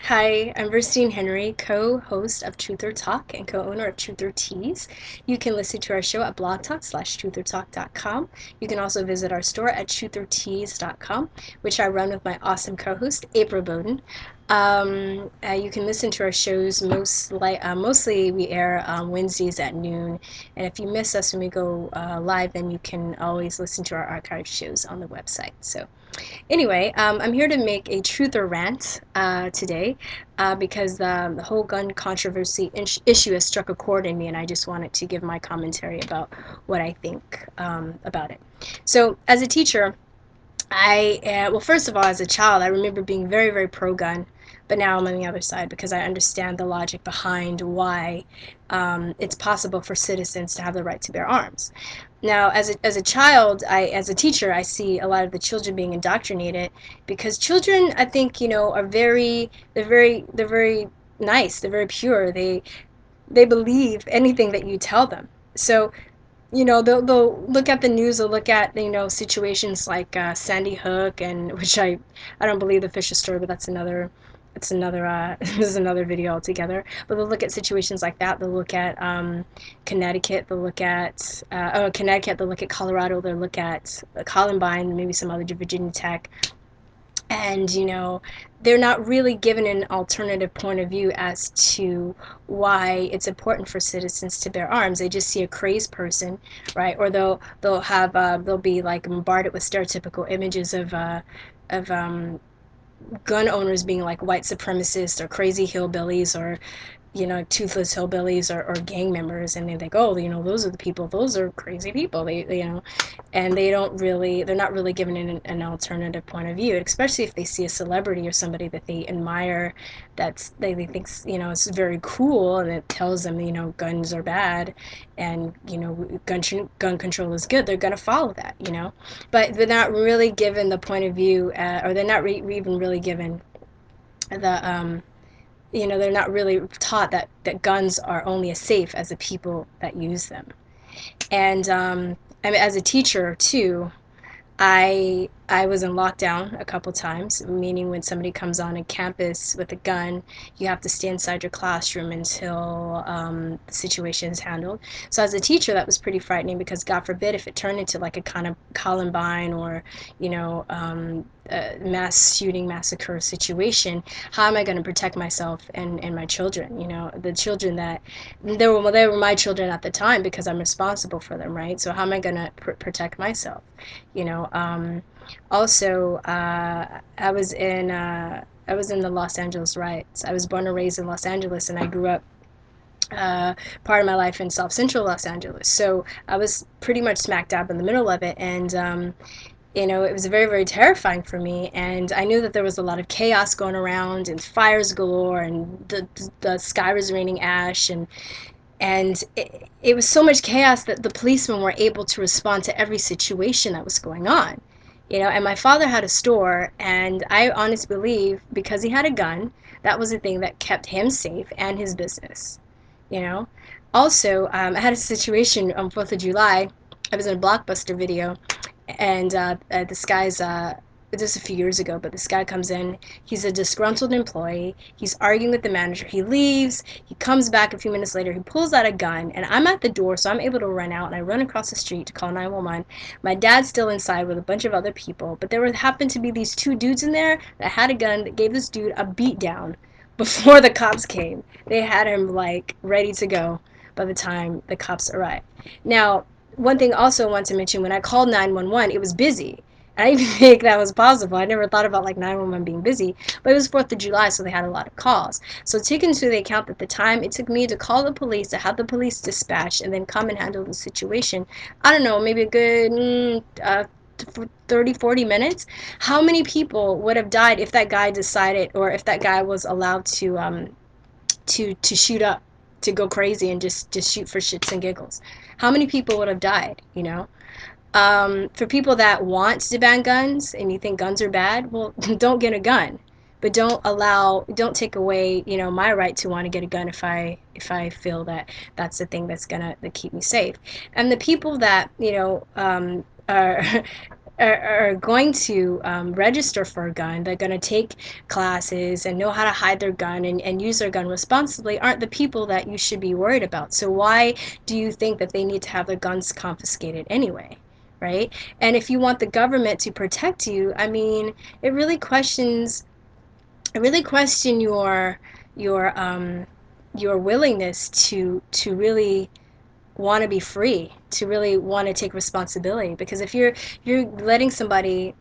Hi, I'm Christine Henry, co-host of TrutherTalk and co-owner of Truther Teas. You can listen to our show at blogtalk/truthertalk.com. You can also visit our store at trutherteas.com, which I run with my awesome co-host April Bowden. You can listen to our shows mostly we air Wednesdays at noon, and if you miss us when we go live, then you can always listen to our archive shows on the website. So. Anyway, I'm here to make a truth or rant today because the whole gun controversy issue has struck a chord in me, and I just wanted to give my commentary about what I think about it. So, as a teacher, well, first of all, as a child, I remember being very, very pro gun, but now I'm on the other side because I understand the logic behind why it's possible for citizens to have the right to bear arms. Now, as a child, as a teacher, I see a lot of the children being indoctrinated because children, I think, are they're very nice, they're very pure. They believe anything that you tell them. So they'll look at the news, they'll look at situations like Sandy Hook, and which I don't believe the official story, but that's another this is another video altogether. But they'll look at situations like that. They'll look at Connecticut, they'll look at Connecticut, they'll look at Colorado, they'll look at Columbine, maybe some other Virginia Tech, and they're not really given an alternative point of view as to why it's important for citizens to bear arms. They just see a crazed person, right? Or they'll be like bombarded with stereotypical images of gun owners being like white supremacists or crazy hillbillies, or toothless hillbillies, or gang members, and they think, oh, those are the people, those are crazy people. And they're not really given an alternative point of view, especially if they see a celebrity or somebody that they admire, they think it's very cool, and it tells them guns are bad, and gun control is good. They're gonna follow that, but they're not really given the point of view, or they're not even really given the they're not really taught that guns are only as safe as the people that use them. And I mean, as a teacher too, I was in lockdown a couple times, meaning when somebody comes on campus with a gun, you have to stay inside your classroom until the situation is handled. So as a teacher, that was pretty frightening because God forbid if it turned into like a kind of Columbine, or a mass shooting massacre situation, how am I going to protect myself and my children? The children that they were my children at the time because I'm responsible for them, right? So how am I going to protect myself? you know um Also, I was in the Los Angeles riots. I was born and raised in Los Angeles, and I grew up part of my life in South Central Los Angeles. So I was pretty much smack dab in the middle of it, and it was very, very terrifying for me. And I knew that there was a lot of chaos going around, and fires galore, and the sky was raining ash, and it was so much chaos that the policemen were able to respond to every situation that was going on. And my father had a store, and I honestly believe because he had a gun, that was the thing that kept him safe and his business. you know Also, I had a situation on 4th of July. I was in a Blockbuster video, and this guy's just a few years ago, but this guy comes in. He's a disgruntled employee. He's arguing with the manager. He leaves. He comes back a few minutes later. He pulls out a gun, and I'm at the door, so I'm able to run out, and I run across the street to call 911. My dad's still inside with a bunch of other people, but happened to be these two dudes in there that had a gun that gave this dude a beat down before the cops came. They had him like ready to go by the time the cops arrived. Now, one thing also I want to mention, when I called 911, it was busy. I didn't even think that was possible. I never thought about like 911 being busy, but it was 4th of July, so they had a lot of calls. So taking into the account that the time it took me to call the police, to have the police dispatched, and then come and handle the situation, I don't know, maybe a good 30, 40 minutes. How many people would have died if that guy decided, or if that guy was allowed to shoot up, to go crazy and just shoot for shits and giggles? How many people would have died? For people that want to ban guns and you think guns are bad, well, don't get a gun, but don't take away, my right to want to get a gun if I feel that that's the thing that's gonna keep me safe. And the people that are are going to register for a gun, they're going to take classes and know how to hide their gun and use their gun responsibly, aren't the people that you should be worried about. So why do you think that they need to have their guns confiscated anyway? Right? And if you want the government to protect you, I mean, it really questions, I really question your your willingness to really want to be free, to really want to take responsibility. Because if you're letting somebody,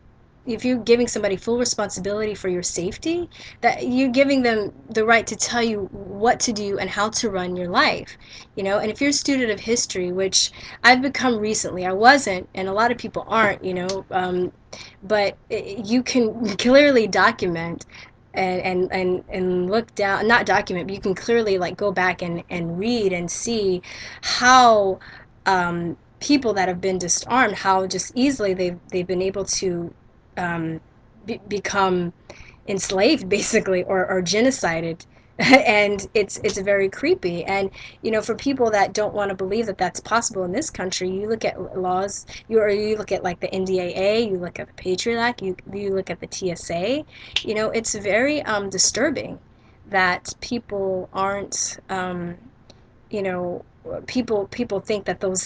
if you're giving somebody full responsibility for your safety, that you're giving them the right to tell you what to do and how to run your life, you know. And if you're a student of history, which I've become recently, I wasn't, and a lot of people aren't, you know, but you can clearly document and look down, not document, but you can clearly like go back and read and see how people that have been disarmed, how just easily they've been able to become enslaved basically, or genocided. And it's very creepy. And you know, for people that don't want to believe that that's possible in this country, you look at laws, you look at like the NDAA, you look at the Patriot Act, you look at the TSA. You know, it's very disturbing that people aren't you know, people think that those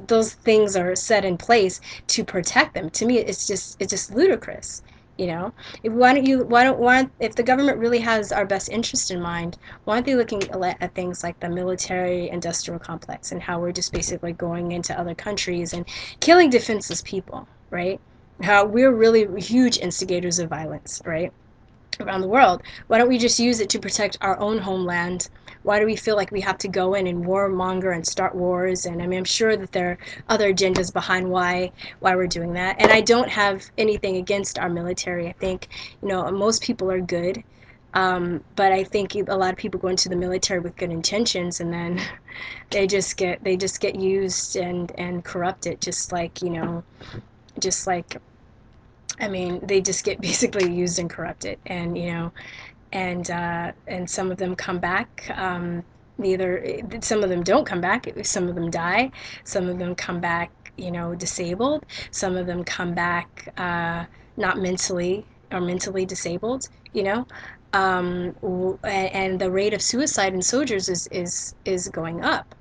those things are set in place to protect them. To me, it's just ludicrous. You know, why don't if the government really has our best interest in mind, why aren't they looking at things like the military industrial complex and how we're just basically going into other countries and killing defenseless people, right? How we're really huge instigators of violence, right? Around the world. Why don't we just use it to protect our own homeland? Why do we feel like we have to go in and warmonger and start wars? And I mean, I'm sure that there are other agendas behind why we're doing that. And I don't have anything against our military. I think, you know, most people are good. But I think a lot of people go into the military with good intentions, and then they just get used and corrupted, just like, you know, just like, I mean, they just get basically used and corrupted. And you know, and some of them come back. Neither Some of them don't come back. Some of them die. Some of them come back, you know, disabled. Some of them come back not mentally, or mentally disabled. You know, and the rate of suicide in soldiers is going up.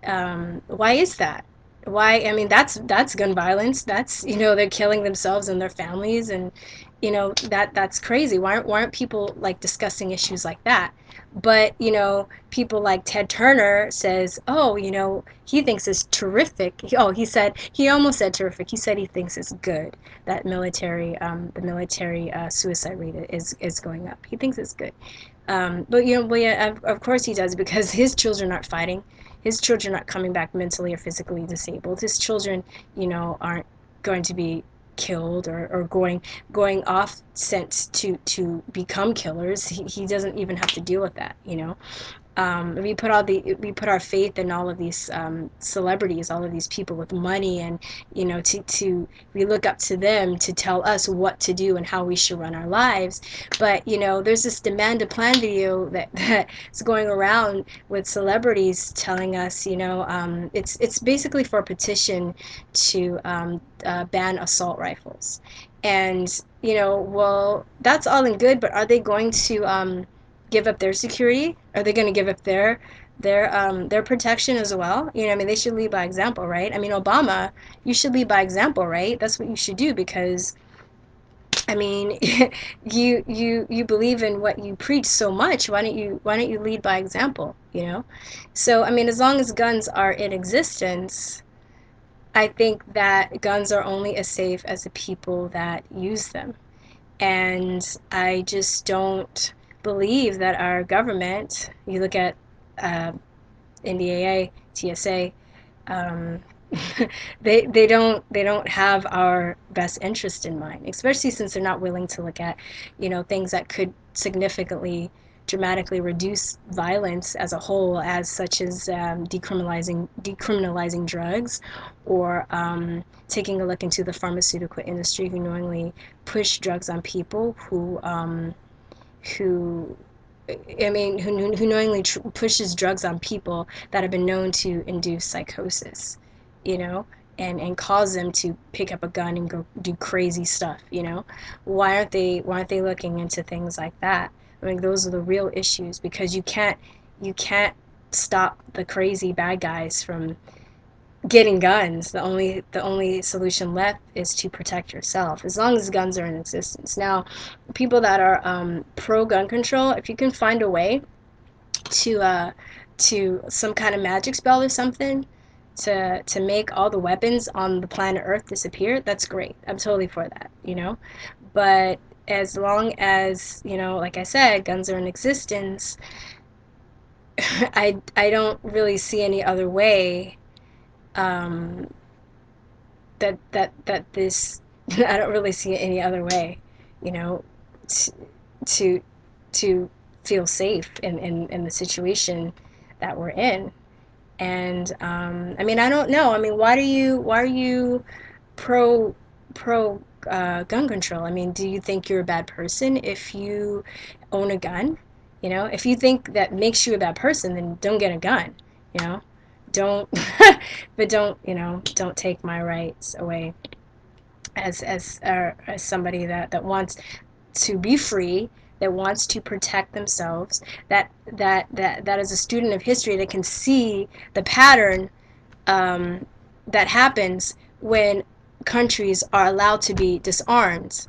Why is that? Why? I mean, that's gun violence. That's, you know, they're killing themselves and their families, and you know, that's crazy. Why aren't people like discussing issues like that? But you know, people like Ted Turner says, oh, you know, he thinks it's terrific. He said, he almost said terrific. He said he thinks it's good that the military suicide rate is going up. He thinks it's good. But you know, well, yeah, of course he does, because his children aren't fighting. His children aren't coming back mentally or physically disabled. His children, you know, aren't going to be killed, or going off sent to become killers. He doesn't even have to deal with that, you know. We put our faith in all of these celebrities, all of these people with money, and you know, to we look up to them to tell us what to do and how we should run our lives. But you know, there's this demand a plan video that's going around with celebrities telling us, you know, it's basically for a petition to ban assault rifles. And you know, well, that's all and good, but are they going to give up their security? Are they going to give up their protection as well? You know, I mean, they should lead by example, right? I mean, Obama, you should lead by example, right? That's what you should do, because I mean, you believe in what you preach so much. Why don't you lead by example? You know, so I mean, as long as guns are in existence, I think that guns are only as safe as the people that use them. And I just don't believe that our government, you look at uh, NDAA, TSA, um, they don't have our best interest in mind, especially since they're not willing to look at, you know, things that could significantly, dramatically reduce violence as a whole, as such as decriminalizing drugs, or taking a look into the pharmaceutical industry, who knowingly push drugs on people who I mean, who knowingly pushes drugs on people that have been known to induce psychosis, you know? and cause them to pick up a gun and go do crazy stuff, you know? Why aren't they looking into things like that? I mean, those are the real issues, because you can't stop the crazy bad guys from getting guns. The only solution left is to protect yourself, as long as guns are in existence. Now, people that are pro gun control, if you can find a way to some kind of magic spell or something to make all the weapons on the planet Earth disappear, that's great. I'm totally for that, you know. But as long as, like I said, guns are in existence, I don't really see any other way, um, that this I don't really see any other way, you know, to to, to feel safe in the situation that we're in. And I mean, I don't know. I mean, why are you pro pro gun control? I mean, do you think you're a bad person if you own a gun? If you think that makes you a bad person, then don't get a gun. You know, don't, but don't take my rights away as somebody that wants to be free, that wants to protect themselves, that is a student of history, that can see the pattern, um, that happens when countries are allowed to be disarmed.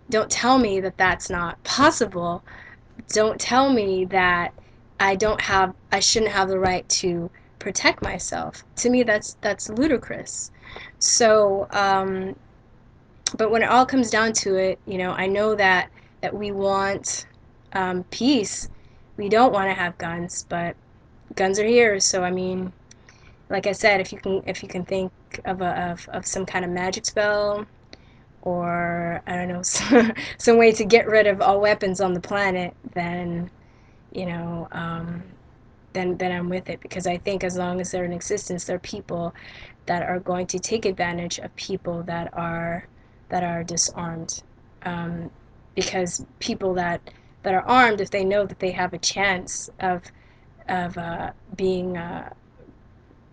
Don't tell me that that's not possible. Don't tell me that I shouldn't have the right to protect myself. To me, that's ludicrous. So, but when it all comes down to it, I know that we want, peace. We don't want to have guns, but guns are here. So I mean, like I said, if you can think of some kind of magic spell, or I don't know, some way to get rid of all weapons on the planet, then you know then I'm with it, because I think as long as they're in existence, there are people that are going to take advantage of people that are disarmed, um, because people that are armed, if they know that they have a chance of being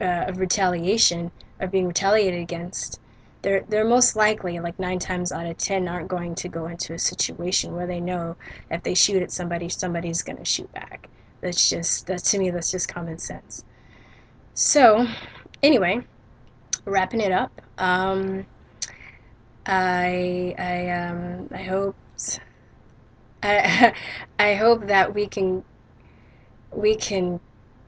of retaliation, of being retaliated against, they're most likely, like 9 times out of 10, aren't going to go into a situation where they know if they shoot at somebody, somebody's going to shoot back. To me, that's just common sense. So, anyway, wrapping it up. I hoped I I hope that we can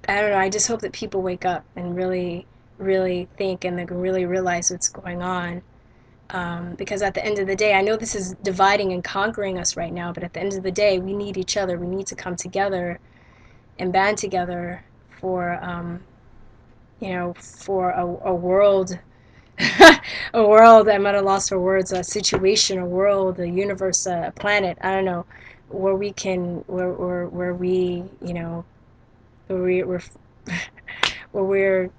I don't know, I just hope that people wake up and really, really think, and they can really realize what's going on. Because at the end of the day, I know this is dividing and conquering us right now, but at the end of the day, we need each other. We need to come together and band together for, for a world, a world, I'm at a loss for words, a situation, a world, a universe, a planet, I don't know, where we can, where we, where we're where we're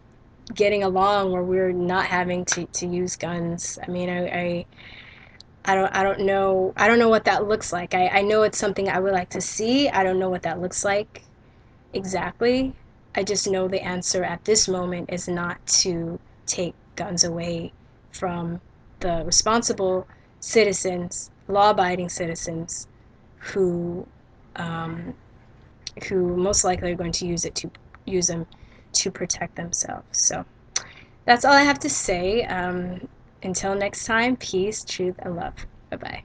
getting along, where we're not having to use guns. I mean, I don't know what that looks like. I know it's something I would like to see. I don't know what that looks like exactly. I just know the answer at this moment is not to take guns away from the responsible citizens, law-abiding citizens, who um, who most likely are going to use them to protect themselves. So that's all I have to say. Until next time, peace, truth, and love. Bye bye.